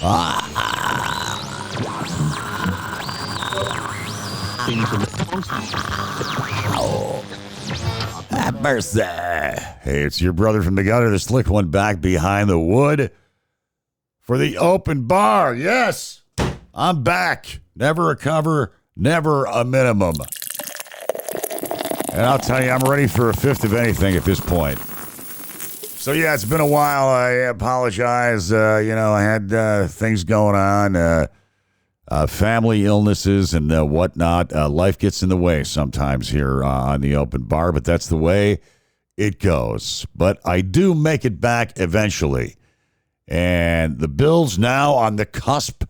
Have mercy. Hey, it's your brother from the gutter, the slick one back behind the wood for the open bar. Yes, I'm back. Never a cover, never a minimum. And I'll tell you, I'm ready for a fifth of anything at this point. So, yeah, it's been a while. I apologize. I had things going on, family illnesses and whatnot. Life gets in the way sometimes here on the open bar, but that's the way it goes. But I do make it back eventually. And the Bills now on the cusp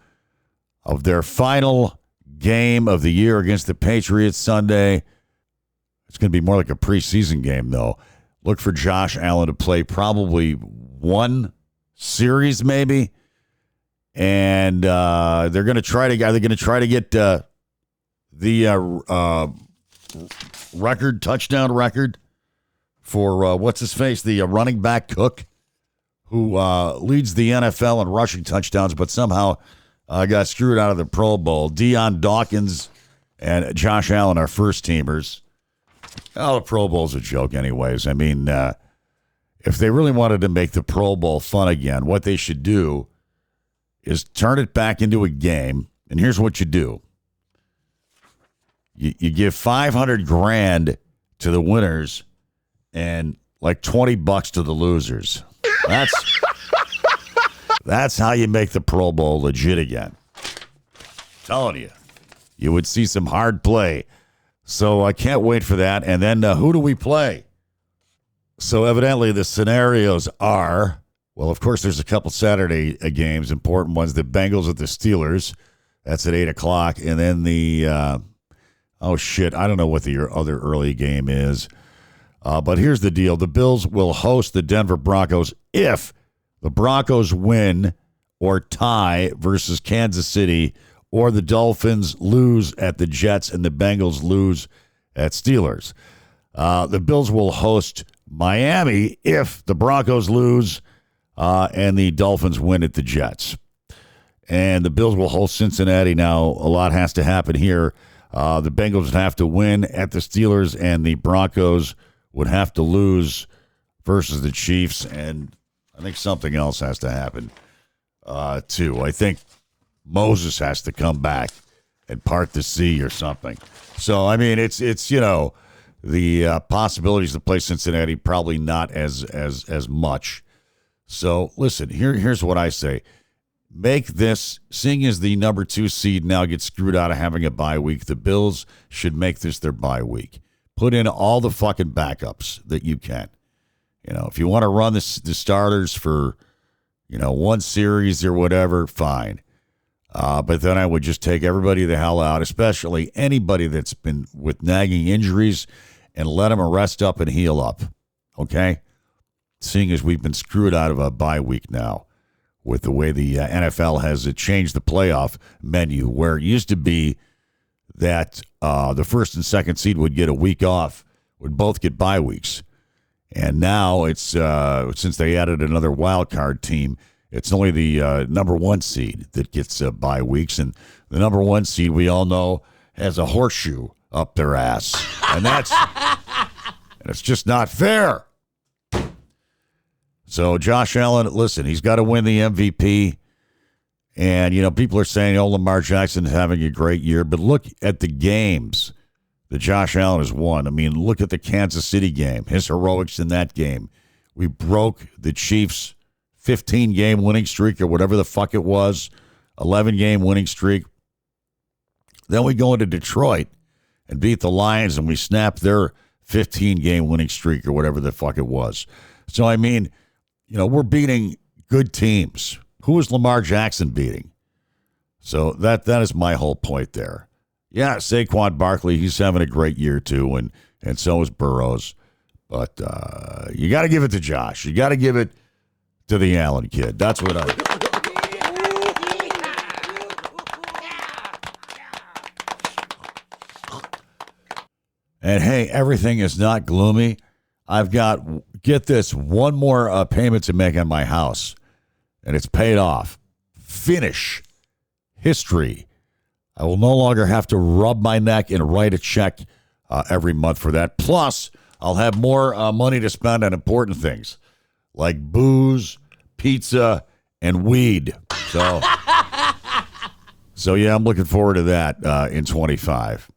of their final game of the year against the Patriots Sunday. It's going to be more like a preseason game, though. Look for Josh Allen to play probably one series, maybe, and they're going to try to get the touchdown record for what's his face, the running back Cook, who leads the NFL in rushing touchdowns, but somehow got screwed out of the Pro Bowl. Deion Dawkins and Josh Allen are first teamers. Oh, the Pro Bowl's a joke anyways. I mean, if they really wanted to make the Pro Bowl fun again, what they should do is turn it back into a game. And here's what you do. You give $500,000 to the winners and like $20 to the losers. That's how you make the Pro Bowl legit again. I'm telling you. You would see some hard play. So I can't wait for that. And then who do we play? So evidently the scenarios are, well, of course, there's a couple Saturday games, important ones. The Bengals at the Steelers. That's at 8 o'clock. And then the, I don't know what the other early game is. But here's the deal. The Bills will host the Denver Broncos if the Broncos win or tie versus Kansas City, or the Dolphins lose at the Jets and the Bengals lose at Steelers. The Bills will host Miami if the Broncos lose and the Dolphins win at the Jets. And the Bills will host Cincinnati. Now, a lot has to happen here. The Bengals would have to win at the Steelers, and the Broncos would have to lose versus the Chiefs. And I think something else has to happen, too. I think Moses has to come back and part the sea or something. So, I mean, it's the possibilities to play Cincinnati probably not as much. So, listen, here's what I say. Make this, seeing as the number 2 seed now gets screwed out of having a bye week, the Bills should make this their bye week. Put in all the fucking backups that you can. If you want to run the starters for, one series or whatever, fine. But then I would just take everybody the hell out, especially anybody that's been with nagging injuries, and let them rest up and heal up, okay? Seeing as we've been screwed out of a bye week now with the way the NFL has changed the playoff menu, where it used to be that the first and second seed would get a week off, would both get bye weeks. And now it's since they added another wild card team, it's only the number 1 seed that gets bye weeks. And the number 1 seed, we all know, has a horseshoe up their ass. And it's just not fair. So Josh Allen, listen, he's got to win the MVP. And, people are saying, Lamar Jackson is having a great year. But look at the games that Josh Allen has won. I mean, look at the Kansas City game, his heroics in that game. We broke the Chiefs' 15-game winning streak or whatever the fuck it was, 11-game winning streak. Then we go into Detroit and beat the Lions, and we snap their 15-game winning streak or whatever the fuck it was. So, I mean, we're beating good teams. Who is Lamar Jackson beating? So that is my whole point there. Yeah, Saquon Barkley, he's having a great year too, and so is Burrows. But you got to give it to Josh. You got to give it to the Allen kid. That's what I... And hey, everything is not gloomy. I've got, get this, one more payment to make on my house, and it's paid off. finish history. I will no longer have to rub my neck and write a check every month for that. Plus, I'll have more money to spend on important things like booze, pizza, and weed. So yeah, I'm looking forward to that in 25.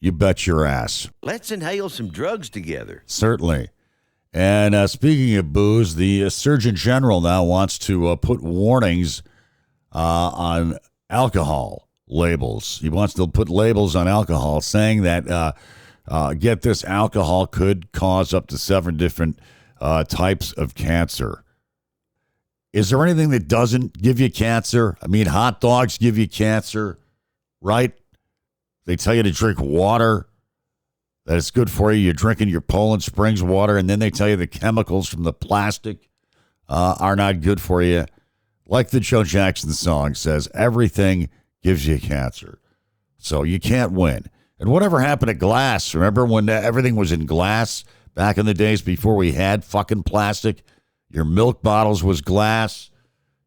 You bet your ass. Let's inhale some drugs together. Certainly. And speaking of booze, the Surgeon General now wants to put warnings on alcohol labels. He wants to put labels on alcohol saying that, get this, alcohol could cause up to 7 different types of cancer. Is there anything that doesn't give you cancer? I mean, hot dogs give you cancer, right? They tell you to drink water, that it's good for you. You're drinking your Poland Springs water, and then they tell you the chemicals from the plastic are not good for you. Like the Joe Jackson song says, everything gives you cancer. So you can't win. And whatever happened to glass? Remember when everything was in glass back in the days before we had fucking plastic? Your milk bottles was glass.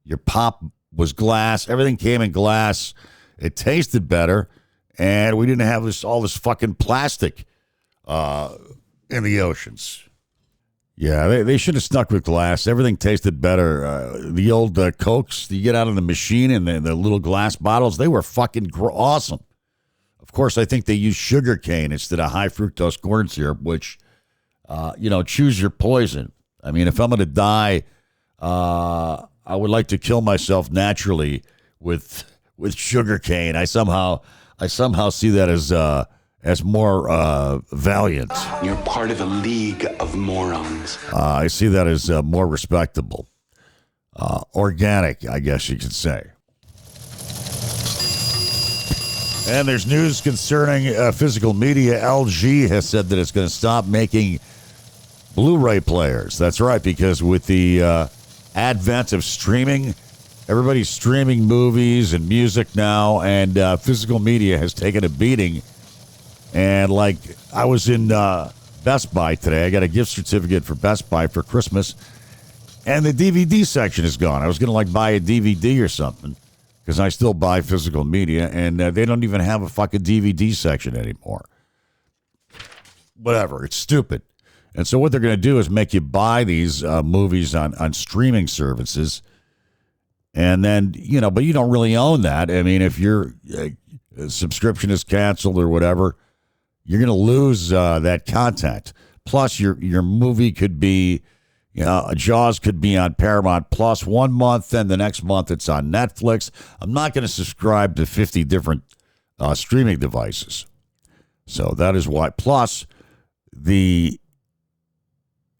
Your pop was glass. Everything came in glass. It tasted better. And we didn't have all this fucking plastic in the oceans. Yeah, they should have stuck with glass. Everything tasted better. The old Cokes you get out of the machine and the little glass bottles, they were fucking awesome. Of course, I think they use sugar cane instead of high fructose corn syrup, which, choose your poison. I mean, if I'm going to die, I would like to kill myself naturally with sugar cane. I somehow see that as more valiant. You're part of a league of morons. I see that as more respectable. Organic, I guess you could say. And there's news concerning physical media. LG has said that it's going to stop making Blu-ray players. That's right, because with the advent of streaming, everybody's streaming movies and music now, and physical media has taken a beating. And like, I was in Best Buy today. I got a gift certificate for Best Buy for Christmas, and the DVD section is gone. I was going to buy a DVD or something, because I still buy physical media, and they don't even have a fucking DVD section anymore. Whatever. It's stupid. And so what they're going to do is make you buy these movies on streaming services. And then, but you don't really own that. I mean, if your subscription is canceled or whatever, you're going to lose that content. Plus, your movie could be, Jaws could be on Paramount Plus 1 month, then the next month it's on Netflix. I'm not going to subscribe to 50 different streaming devices. So that is why. Plus, the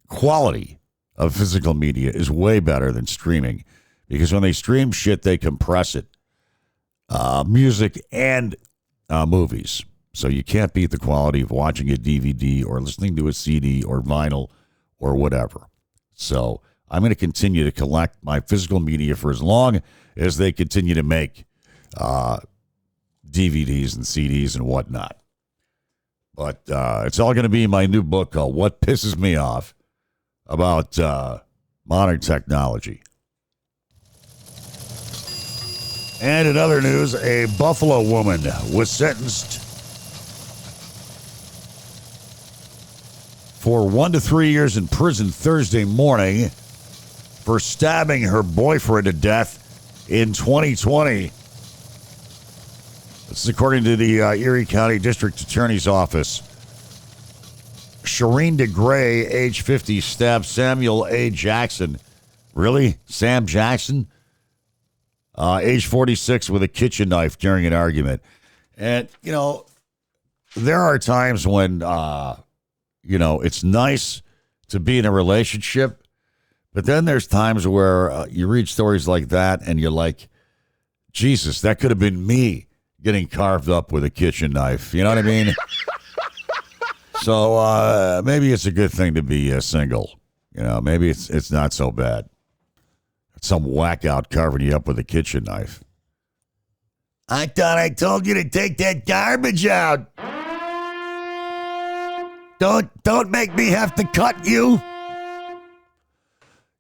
quality of physical media is way better than streaming, because when they stream shit, they compress it, music and movies. So you can't beat the quality of watching a DVD or listening to a CD or vinyl or whatever. So I'm going to continue to collect my physical media for as long as they continue to make DVDs and CDs and whatnot. But it's all going to be in my new book called What Pisses Me Off About Modern Technology. And in other news, a Buffalo woman was sentenced for 1 to 3 years in prison Thursday morning for stabbing her boyfriend to death in 2020. This is according to the Erie County District Attorney's Office. Shireen DeGray, age 50, stabbed Samuel A. Jackson. Really? Sam Jackson? Age 46, with a kitchen knife during an argument. And, there are times when, it's nice to be in a relationship, but then there's times where you read stories like that and you're like, Jesus, that could have been me getting carved up with a kitchen knife. You know what I mean? So maybe it's a good thing to be single. Maybe it's not so bad. Some whack out carving you up with a kitchen knife. I thought I told you to take that garbage out. Don't make me have to cut you.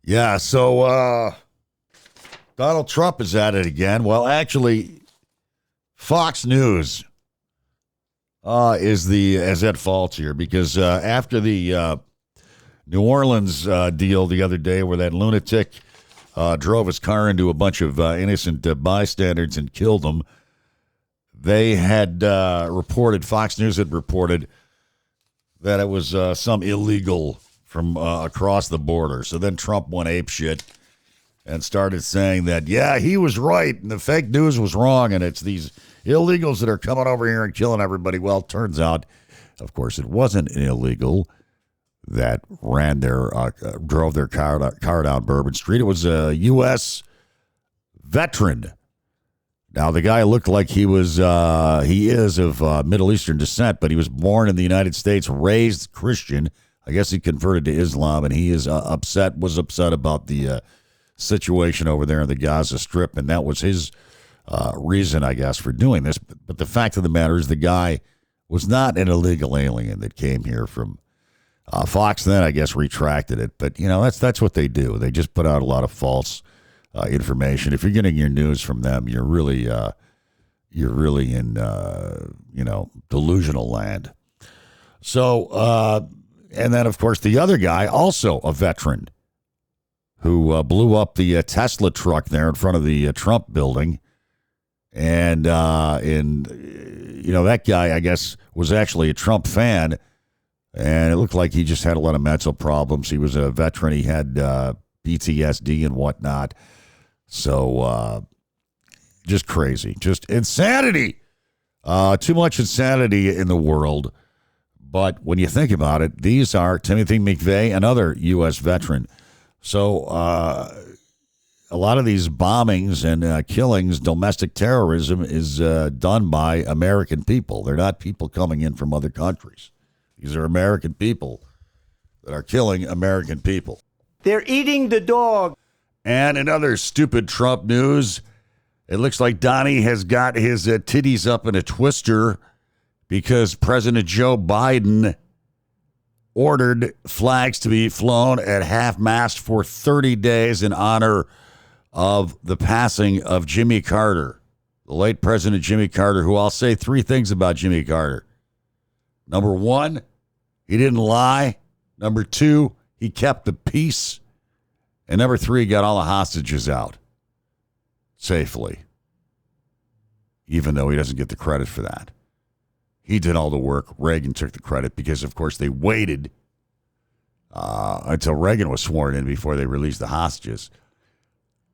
Yeah, so Donald Trump is at it again. Well, actually, Fox News is at fault here because after the New Orleans deal the other day where that lunatic drove his car into a bunch of innocent bystanders and killed them, they had Fox News had reported that it was some illegal from across the border. So then Trump went apeshit and started saying that, yeah, he was right and the fake news was wrong and it's these illegals that are coming over here and killing everybody. Well, it turns out, of course, it wasn't an illegal that drove their car down Bourbon Street. It was a U.S. veteran. Now, the guy looked like he is of Middle Eastern descent, but he was born in the United States, raised Christian. I guess he converted to Islam, and he was upset about the situation over there in the Gaza Strip, and that was his reason, I guess, for doing this. But the fact of the matter is the guy was not an illegal alien that came here from Fox. Then, I guess, retracted it. But, that's what they do. They just put out a lot of false information. If you're getting your news from them, you're really in delusional land. So, and then of course the other guy, also a veteran, who blew up the Tesla truck there in front of the Trump building, and that guy, I guess, was actually a Trump fan, and it looked like he just had a lot of mental problems. He was a veteran. He had PTSD and whatnot. So, just crazy, just insanity, too much insanity in the world. But when you think about it, these are Timothy McVeigh, another U.S. veteran. So, a lot of these bombings and killings, domestic terrorism is done by American people. They're not people coming in from other countries. These are American people that are killing American people. They're eating the dog. And in other stupid Trump news, it looks like Donnie has got his titties up in a twister because President Joe Biden ordered flags to be flown at half-mast for 30 days in honor of the passing of Jimmy Carter, the late President Jimmy Carter, who I'll say three things about Jimmy Carter. Number one, he didn't lie. Number two, he kept the peace. And number three, he got all the hostages out safely, even though he doesn't get the credit for that. He did all the work. Reagan took the credit because, of course, they waited until Reagan was sworn in before they released the hostages.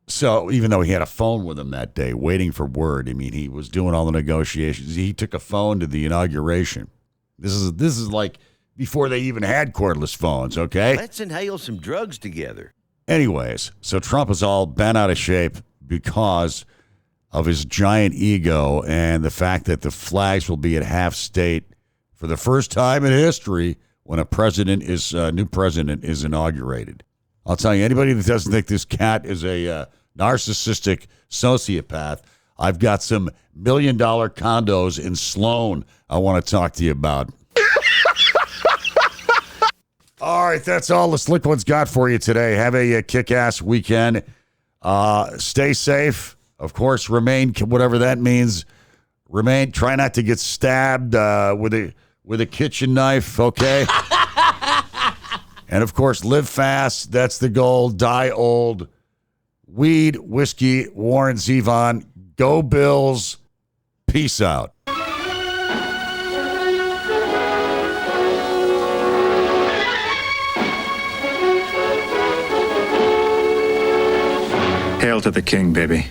So even though he had a phone with him that day waiting for word, I mean, he was doing all the negotiations. He took a phone to the inauguration. This is like before they even had cordless phones, okay? Let's inhale some drugs together. Anyways, so Trump is all bent out of shape because of his giant ego and the fact that the flags will be at half state for the first time in history when a new president is inaugurated. I'll tell you, anybody that doesn't think this cat is a narcissistic sociopath, I've got some $1 million condos in Sloan I want to talk to you about. All right, that's all the Slick One's got for you today. Have a kick-ass weekend. Stay safe. Of course, remain, whatever that means. Try not to get stabbed with a kitchen knife, okay? And, of course, live fast. That's the goal. Die old. Weed, whiskey, Warren Zevon. Go Bills. Peace out. Hail to the king, baby.